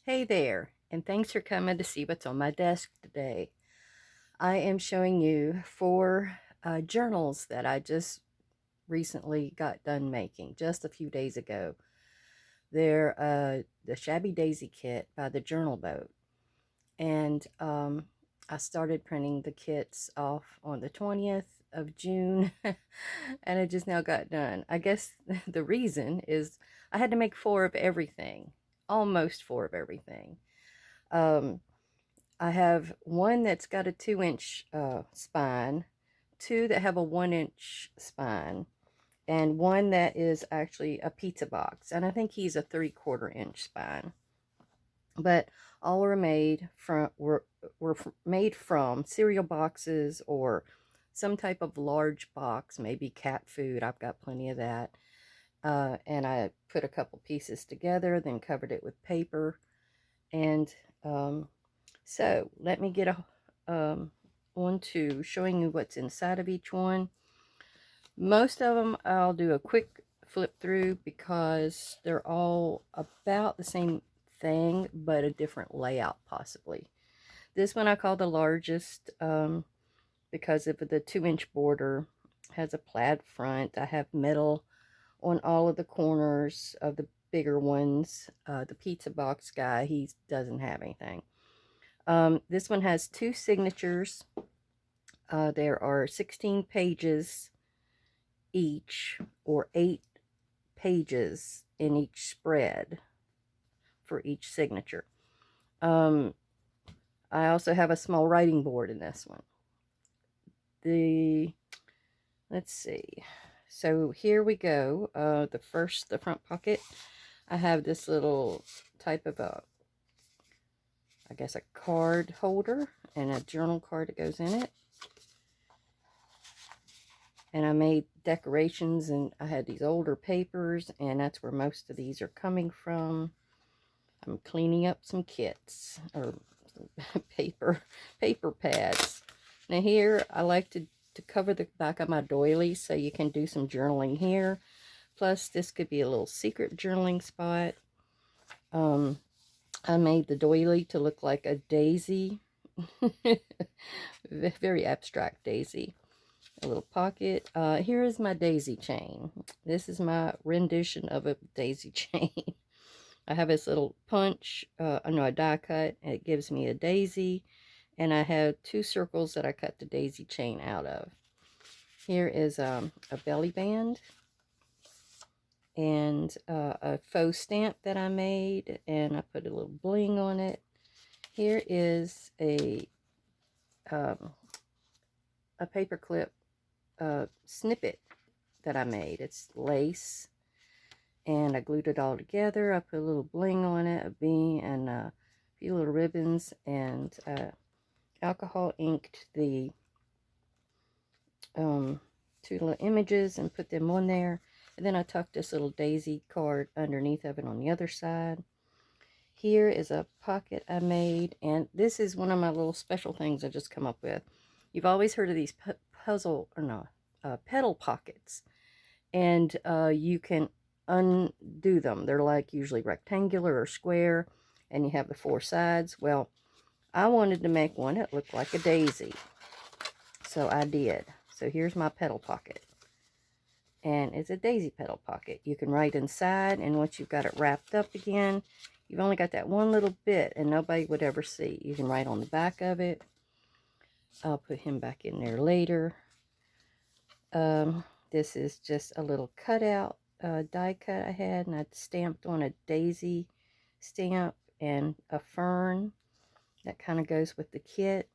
Hey there, and thanks for coming to see what's on my desk today. I am showing you four journals that I just recently got done making just a few days ago. They're the Shabby Daisy kit by the Journal Boat, and I started printing the kits off on the 20th of June, and I just now got done. I guess the reason is I had to make four of everything, almost four of everything. Um, I have one that's got a 2-inch spine, two that have a 1-inch spine, and one that is actually a pizza box. And I think he's a 3/4 inch spine. But all were made from cereal boxes or some type of large box, maybe cat food. I've got plenty of that. And I put a couple pieces together, then covered it with paper, and so let me get on to showing you what's inside of each one. Most of them I'll do a quick flip through because they're all about the same thing, but a different layout possibly. This one I call the largest because of the 2-inch border. Has a plaid front. I have metal on all of the corners of the bigger ones. The pizza box guy, he doesn't have anything. This one has two signatures. There are 16 pages each, or 8 pages in each spread for each signature. I also have a small writing board in this one. Let's see. So here we go. The front pocket, I have this little type of I guess a card holder and a journal card that goes in it. And I made decorations, and I had these older papers, and that's where most of these are coming from. I'm cleaning up some kits, or paper pads. Now here, I like to cover the back of my doily so you can do some journaling here. Plus, this could be a little secret journaling spot. I made the doily to look like a daisy. Very abstract daisy. A little pocket. Here is my daisy chain. This is my rendition of a daisy chain. I have this little punch, a die cut, and it gives me a daisy. And I have 2 circles that I cut the daisy chain out of. Here is a belly band and a faux stamp that I made, and I put a little bling on it. Here is a paperclip snippet that I made. It's lace, and I glued it all together. I put a little bling on it, a bean, and a few little ribbons, and alcohol inked the 2 little images and put them on there. And then I tucked this little daisy card underneath of it on the other side. Here is a pocket I made, and this is one of my little special things I just come up with. You've always heard of these petal pockets, and you can undo them. They're like usually rectangular or square, and you have the 4 sides. Well, I wanted to make one that looked like a daisy, so I did. So here's my petal pocket, and it's a daisy petal pocket. You can write inside, and once you've got it wrapped up again, you've only got that one little bit, and nobody would ever see. You can write on the back of it. I'll put him back in there later. This is just a little cutout, die cut I had, and I stamped on a daisy stamp and a fern that kind of goes with the kit.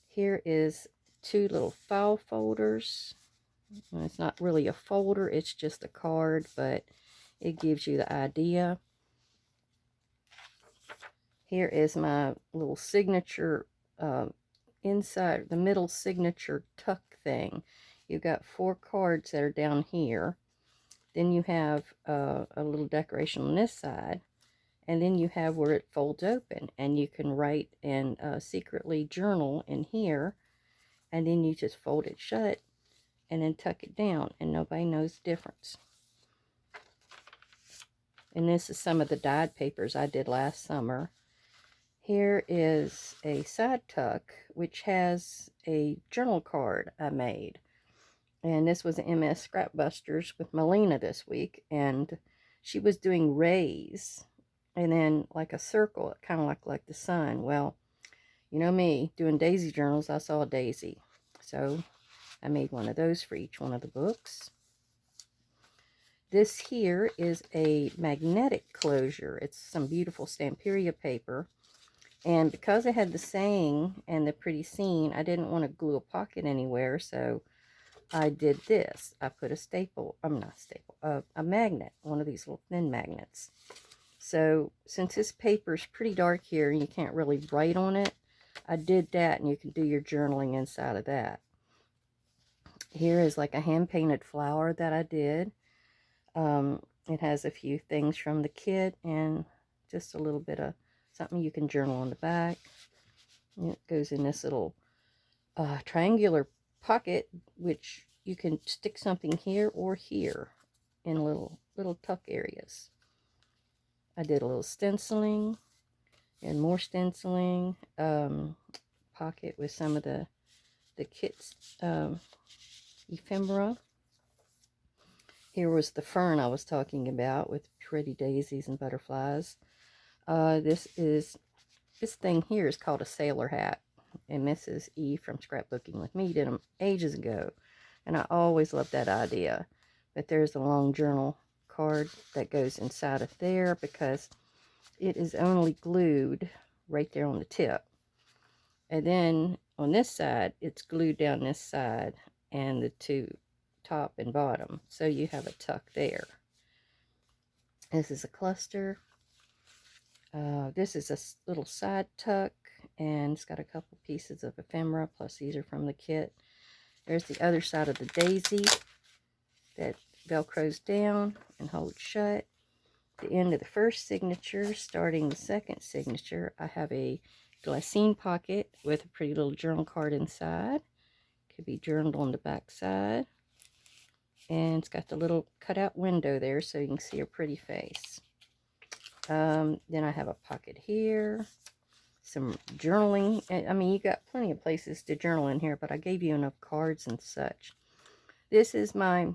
Here is 2 little file folders. And it's not really a folder, it's just a card, but it gives you the idea. Here is my little signature inside, the middle signature tuck thing. You've got 4 cards that are down here. Then you have a little decoration on this side. And then you have where it folds open, and you can write and secretly journal in here. And then you just fold it shut and then tuck it down, and nobody knows the difference. And this is some of the dyed papers I did last summer. Here is a side tuck, which has a journal card I made. And this was an MS Scrapbusters with Melina this week. And she was doing rays. And then like a circle, it kind of looked like the sun. Well, you know me, doing daisy journals, I saw a daisy. So I made one of those for each one of the books. This here is a magnetic closure. It's some beautiful Stamperia paper. And because I had the saying and the pretty scene, I didn't want to glue a pocket anywhere, so I did this. I put a staple, not staple, a magnet, one of these little thin magnets. So since this paper's pretty dark here and you can't really write on it, I did that, and you can do your journaling inside of that. Here is like a hand-painted flower that I did. It has a few things from the kit and just a little bit of something you can journal on the back. And it goes in this little triangular pocket, which you can stick something here or here in little tuck areas. I did a little stenciling and more stenciling. Pocket with some of the kit's ephemera. Here was the fern I was talking about with pretty daisies and butterflies. This thing here is called a sailor hat, and Mrs. E from Scrapbooking with Me did them ages ago, and I always loved that idea. But there's a long journal card that goes inside of there because it is only glued right there on the tip. And then on this side, it's glued down this side and the two top and bottom, so you have a tuck there. This is a cluster. This is a little side tuck, and it's got a couple pieces of ephemera, plus these are from the kit. There's the other side of the daisy that velcros down and holds shut. The end of the first signature, starting the second signature, I have a glassine pocket with a pretty little journal card inside. Could be journaled on the back side. And it's got the little cutout window there so you can see her pretty face. Then I have a pocket here. Some journaling. I mean, you got plenty of places to journal in here, but I gave you enough cards and such. This is my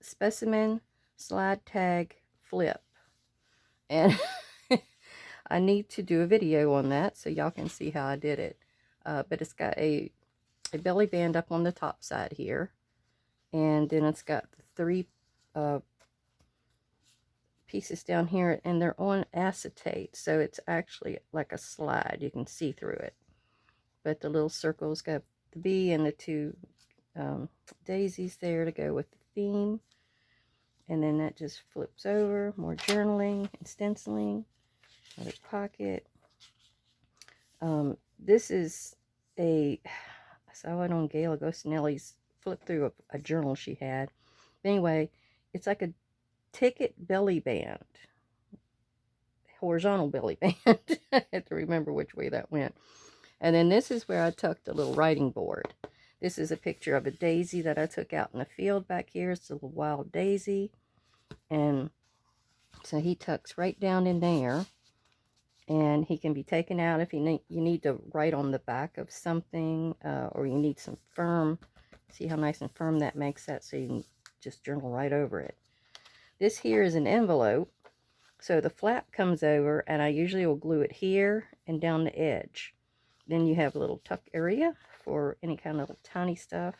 specimen slide tag flip. And I need to do a video on that so y'all can see how I did it. But it's got a belly band up on the top side here. And then it's got the three pieces down here, and they're on acetate, so it's actually like a slide. You can see through it. But the little circles got the bee and the two daisies there to go with the theme. And then that just flips over. More journaling and stenciling. Another pocket. This is I saw it on Gail Agostinelli's flip through a journal she had. But anyway, it's like a ticket belly band. Horizontal belly band. I have to remember which way that went. And then this is where I tucked a little writing board. This is a picture of a daisy that I took out in the field back here. It's a little wild daisy. And so he tucks right down in there. And he can be taken out if you need to write on the back of something, or you need some firm. See how nice and firm that makes that, so you can just journal right over it. This here is an envelope. So the flap comes over, and I usually will glue it here and down the edge. Then you have a little tuck area for any kind of tiny stuff.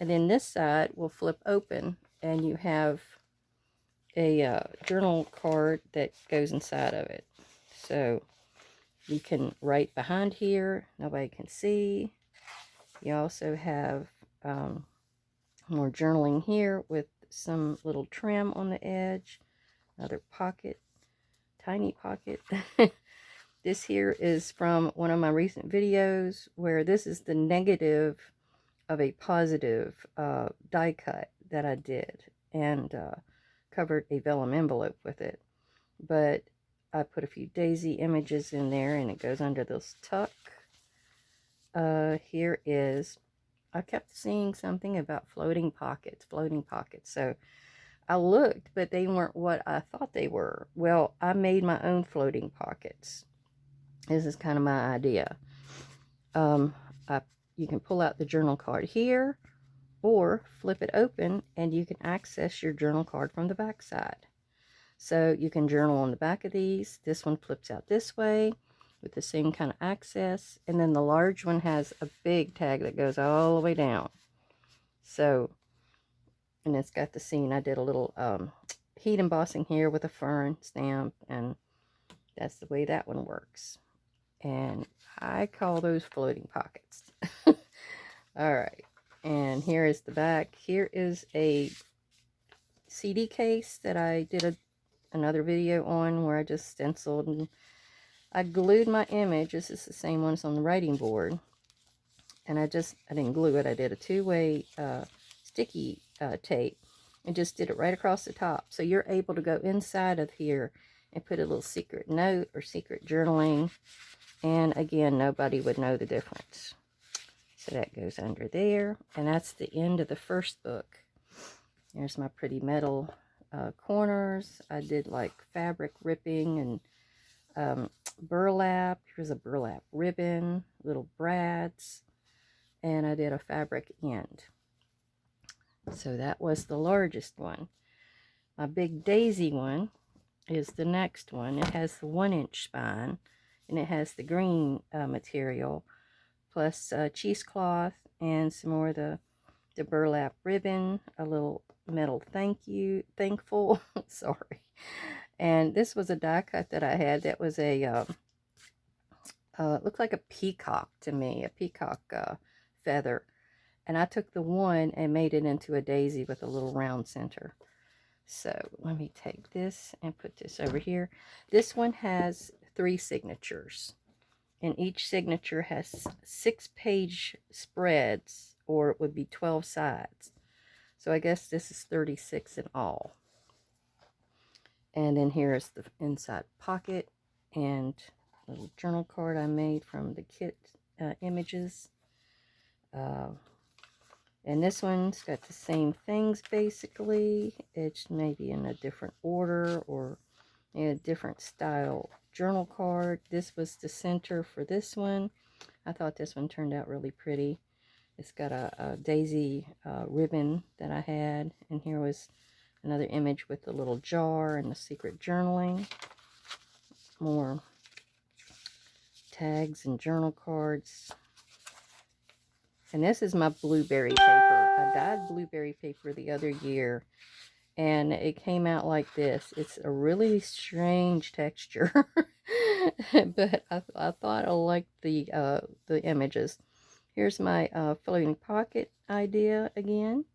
And then this side will flip open, and you have a journal card that goes inside of it. So you can write behind here. Nobody can see. You also have more journaling here with some little trim on the edge. Another pocket. Tiny pocket. This here is from one of my recent videos where this is the negative of a positive die cut that I did, and covered a vellum envelope with it. But I put a few daisy images in there, and it goes under this tuck. Here is, I kept seeing something about floating pockets. So I looked, but they weren't what I thought they were. Well, I made my own floating pockets. This is kind of my idea. Um, you can pull out the journal card here, or flip it open and you can access your journal card from the back side. So you can journal on the back of these. This one flips out this way with the same kind of access, and then the large one has a big tag that goes all the way down. So, and it's got the scene. I did a little heat embossing here with a fern stamp, and that's the way that one works. And I call those floating pockets. All right, and here is the back. Here is a CD case that I did another video on, where I just stenciled and I glued my image. This is the same one as on the writing board, and I didn't glue it. I did a two-way sticky tape and just did it right across the top, so you're able to go inside of here and put a little secret note or secret journaling, and again, nobody would know the difference. So that goes under there, and that's the end of the first book. There's my pretty metal corners. I did like fabric ripping and burlap. Here's a burlap ribbon, little brads, and I did a fabric end. So that was the largest one. My big daisy one is the next one. It has the 1-inch spine, and it has the green material, plus cheesecloth and some more of the burlap ribbon, a little metal thankful, sorry. And this was a die cut that I had that was a, looked like a peacock to me, a peacock feather. And I took the one and made it into a daisy with a little round center. So let me take this and put this over here. This one has 3 signatures, and each signature has 6-page spreads, or it would be 12 sides. So I guess this is 36 in all. And then here is the inside pocket and a little journal card I made from the kit images. And this one's got the same things basically. It's maybe in a different order or in a different style journal card. This was the center for this one. I thought this one turned out really pretty. It's got a daisy ribbon that I had, and here was another image with the little jar and the secret journaling. More tags and journal cards. And this is my blueberry paper. I dyed blueberry paper the other year, and it came out like this. It's a really strange texture, but I thought I liked the images. Here's my floating pocket idea again,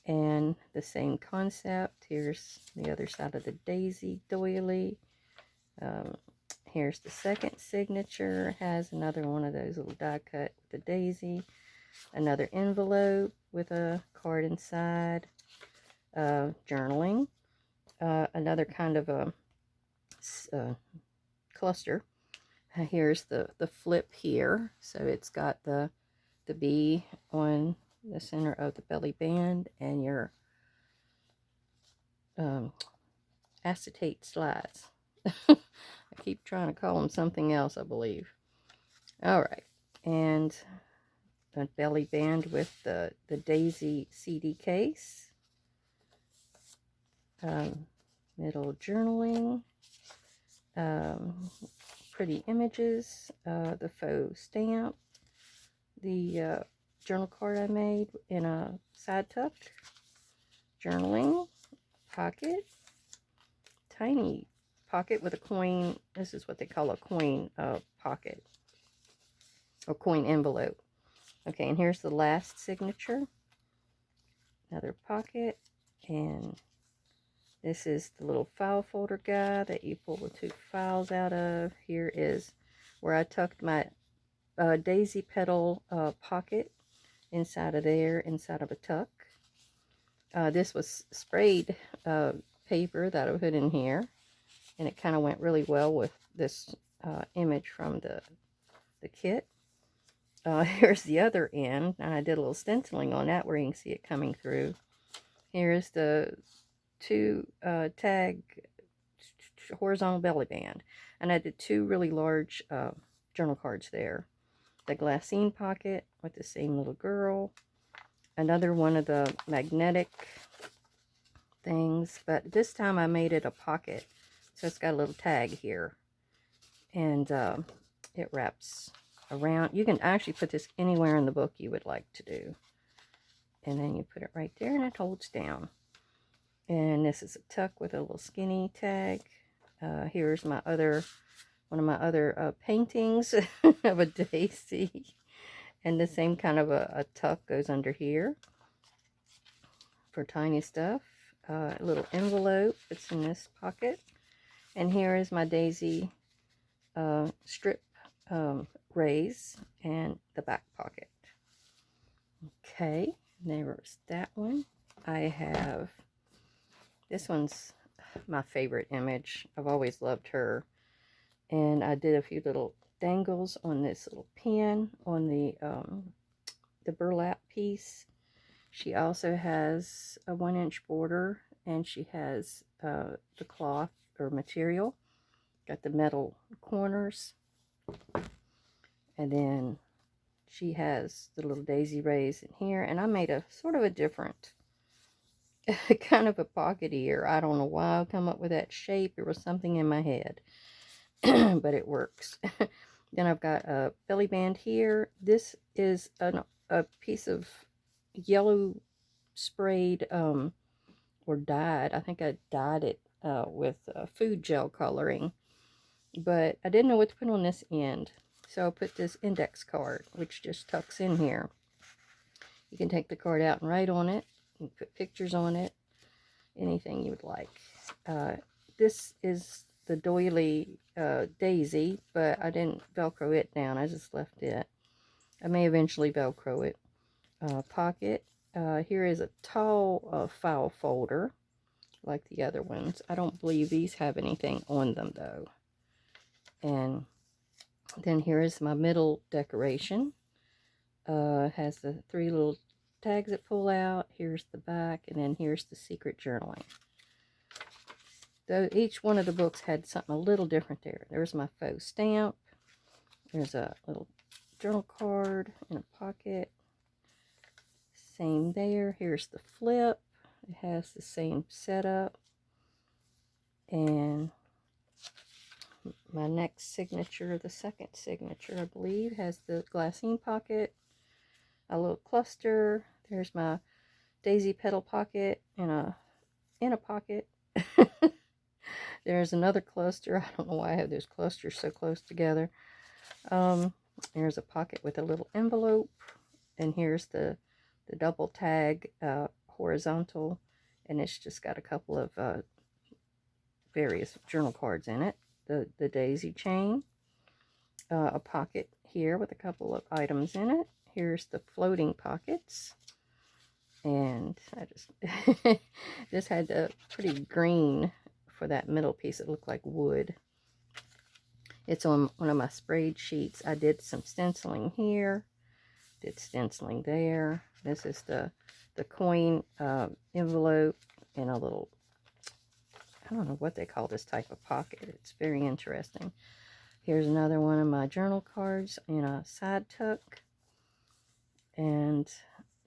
and the same concept. Here's the other side of the daisy doily. Here's the second signature. It has another one of those little die cut with the daisy. Another envelope with a card inside. Journaling. Another kind of a cluster. Here's the flip here. So it's got the bee on the center of the belly band, and your acetate slides. I keep trying to call them something else, I believe. Alright, and the belly band with the daisy CD case. Middle journaling. Pretty images. The faux stamp. The journal card I made in a side tuck. Journaling. Pocket. Tiny pocket with a coin. This is what they call a coin pocket, or coin envelope. Okay, and here's the last signature. Another pocket, and this is the little file folder guy that you pull the 2 files out of. Here is where I tucked my daisy petal pocket inside of there, inside of a tuck. This was sprayed paper that I put in here, and it kind of went really well with this image from the kit. Here's the other end, and I did a little stenciling on that where you can see it coming through. Here's the two tag horizontal belly band, and I did two really large journal cards there. The glassine pocket with the same little girl, another one of the magnetic things, but this time I made it a pocket, so it's got a little tag here, and it wraps around. You can actually put this anywhere in the book you would like to do, and then you put it right there and it holds down. And this is a tuck with a little skinny tag. Here's my other one of my other paintings of a daisy, and the same kind of a tuck goes under here for tiny stuff. A little envelope that's in this pocket, and here is my daisy strip raise and the back pocket. Okay, there's that one. I have, this one's my favorite image. I've always loved her, and I did a few little dangles on this little pin on the burlap piece. She also has a 1-inch border, and she has the cloth or material. Got the metal corners, and then she has the little daisy rays in here. And I made a sort of a different kind of a pocket ear. I don't know why I come up with that shape. It was something in my head, but it works. Then I've got a belly band here. This is a piece of yellow sprayed or dyed. I think I dyed it with food gel coloring, but I didn't know what to put on this end, so I put this index card, which just tucks in here. You can take the card out and write on it. You can put pictures on it, anything you would like. This is the doily daisy, but I didn't Velcro it down. I just left it. I may eventually Velcro it. Pocket. Here is a tall file folder like the other ones. I don't believe these have anything on them though. And then here is my middle decoration. Has the 3 little tags that pull out. Here's the back, and then here's the secret journaling. Though each one of the books had something a little different there. There's my faux stamp. There's a little journal card in a pocket. Same there. Here's the flip. It has the same setup. And my next signature, the second signature, I believe, has the glassine pocket, a little cluster. There's my daisy petal pocket in a pocket. There's another cluster. I don't know why I have those clusters so close together. There's a pocket with a little envelope, and here's the double tag horizontal, and it's just got a couple of various journal cards in it. The daisy chain, a pocket here with a couple of items in it. Here's the floating pockets, and I just this had the pretty green for that middle piece. It looked like wood. It's on one of my sprayed sheets. I did some stenciling here, did stenciling there. This is the coin envelope in a little, I don't know what they call this type of pocket. It's very interesting. Here's another one of my journal cards in a side tuck. And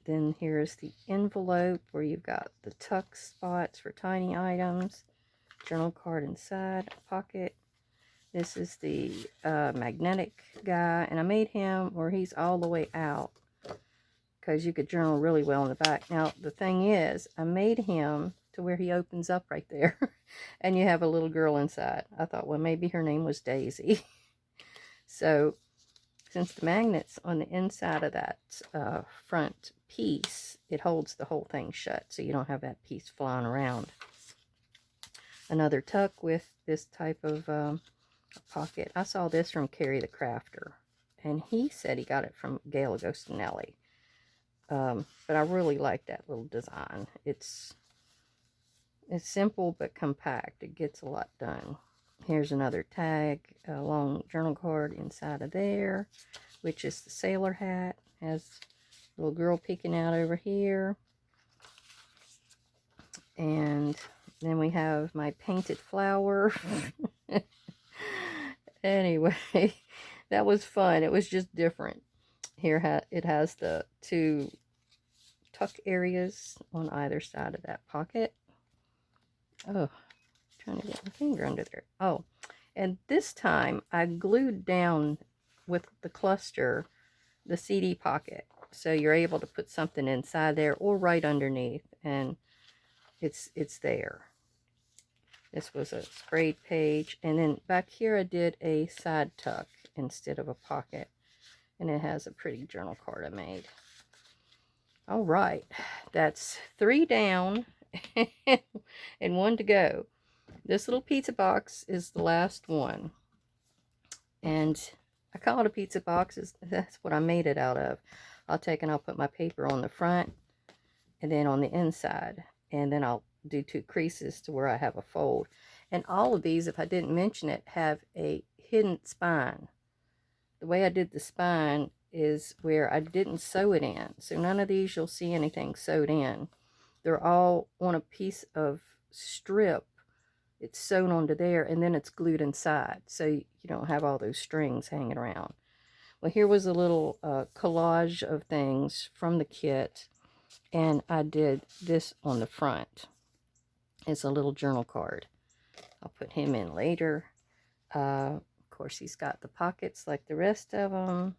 then here's the envelope where you've got the tuck spots for tiny items. Journal card inside, pocket. This is the magnetic guy, and I made him where he's all the way out because you could journal really well in the back. Now, the thing is, I made him to where he opens up right there, and you have a little girl inside. I thought, well, maybe her name was Daisy. So, since the magnet's on the inside of that front piece, it holds the whole thing shut, so you don't have that piece flying around. Another tuck with this type of pocket. I saw this from Carrie the Crafter, and he said he got it from Gail Agostinelli. But I really like that little design. It's simple but compact. It gets a lot done. Here's another tag, a long journal card inside of there, which is the sailor hat. Has a little girl peeking out over here. And Then we have my painted flower. Anyway, that was fun. It was just different. Here it has the two tuck areas on either side of that pocket. Oh, trying to get my finger under there. Oh, and this time I glued down with the cluster the CD pocket. So you're able to put something inside there or right underneath, and it's there. This was a sprayed page, and then back here I did a side tuck instead of a pocket, and it has a pretty journal card I made. All right, that's 3 down and 1 to go. This little pizza box is the last one, and I call it a pizza box. That's what I made it out of. I'll put my paper on the front and then on the inside, and then I'll do 2 creases to where I have a fold. And all of these, if I didn't mention it, have a hidden spine. The way I did the spine is where I didn't sew it in. So none of these you'll see anything sewed in. They're all on a piece of strip. It's sewn onto there, and then it's glued inside, so you don't have all those strings hanging around. Well, here was a little collage of things from the kit, and I did this on the front. It's a little journal card. I'll put him in later. Of course, he's got the pockets like the rest of them.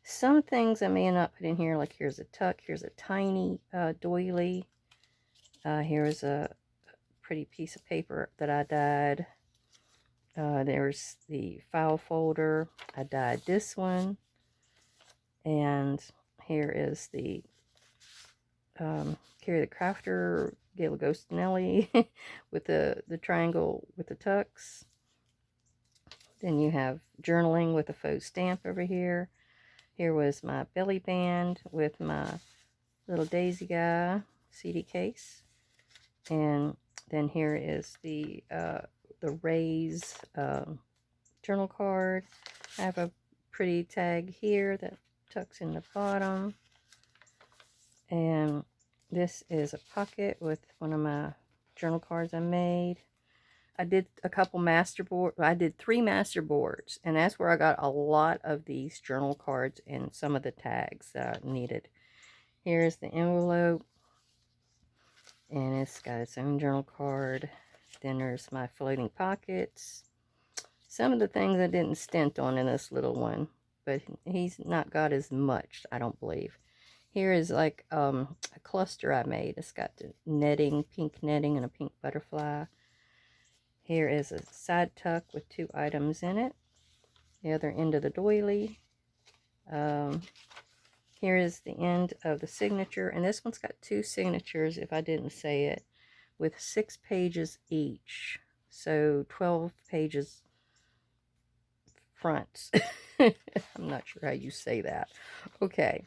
Some things I may not put in here, like here's a tuck, here's a tiny doily. Here's a pretty piece of paper that I dyed. There's the file folder. I dyed this one. And here is the Carry the Crafter Gale Ghostinelli with the triangle with the tucks. Then you have journaling with a faux stamp over here. Here was my belly band with my little daisy guy CD case. And then here is the Ray's journal card. I have a pretty tag here that tucks in the bottom. And this is a pocket with one of my journal cards I made. I did a couple I did 3 master boards, and that's where I got a lot of these journal cards and some of the tags that I needed. Here's the envelope, and it's got its own journal card. Then there's my floating pockets. Some of the things I didn't stint on in this little one, but he's not got as much, I don't believe. Here is like a cluster I made. It's got the netting, pink netting, and a pink butterfly. Here is a side tuck with 2 items in it. The other end of the doily. Here is the end of the signature. And this one's got 2 signatures, if I didn't say it, with 6 pages each. So 12 pages fronts. I'm not sure how you say that. Okay.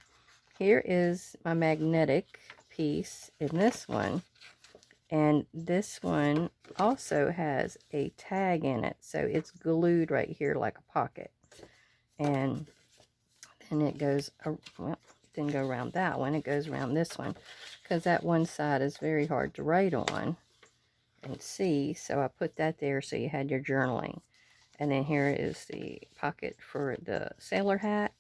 Here is my magnetic piece in this one. And this one also has a tag in it. So it's glued right here like a pocket. And then it goes, well, it didn't go around that one. It goes around this one. Because that one side is very hard to write on and see. So I put that there so you had your journaling. And then here is the pocket for the sailor hat.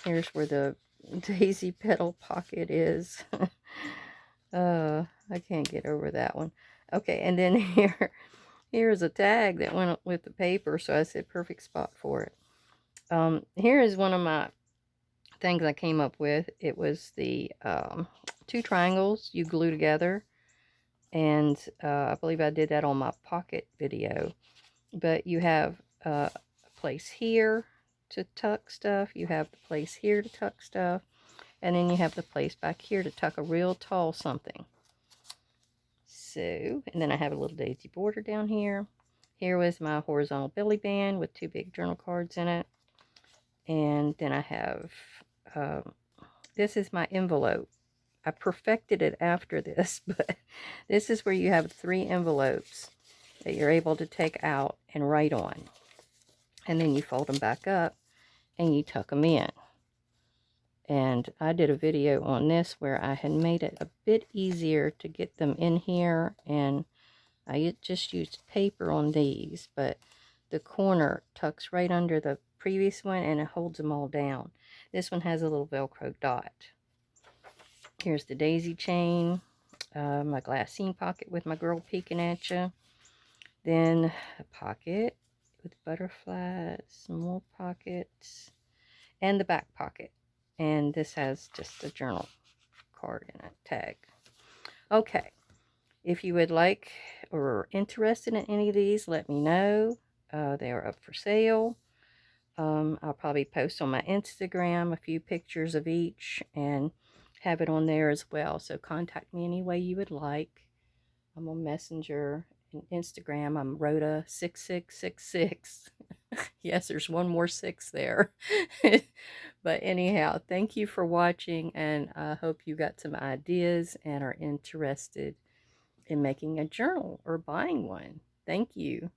Here's where the daisy petal pocket is. I can't get over that one. Okay, and then here's a tag that went with the paper, so I said perfect spot for it. Here is one of my things I came up with. It was the 2 triangles you glue together, and I believe I did that on my pocket video. But you have a place here to tuck stuff, you have the place here to tuck stuff, and then you have the place back here to tuck a real tall something. So, and then I have a little daisy border down here. Here was my horizontal belly band with 2 big journal cards in it. And then I have, this is my envelope. I perfected it after this, but this is where you have 3 envelopes that you're able to take out and write on. And then you fold them back up and you tuck them in. And I did a video on this where I had made it a bit easier to get them in here, and I just used paper on these, but the corner tucks right under the previous one and it holds them all down. This one has a little Velcro dot. Here's the daisy chain, my glassine pocket with my girl peeking at you. Then a pocket with butterflies, some more pockets, and the back pocket. And this has just a journal card in it, tag. Okay, if you would like or interested in any of these, let me know. They are up for sale. I'll probably post on my Instagram a few pictures of each and have it on there as well. So contact me any way you would like. I'm on Messenger and Instagram. I'm Rhoda6666. Yes, there's one more 6 there. But anyhow, thank you for watching, and I hope you got some ideas and are interested in making a journal or buying one. Thank you.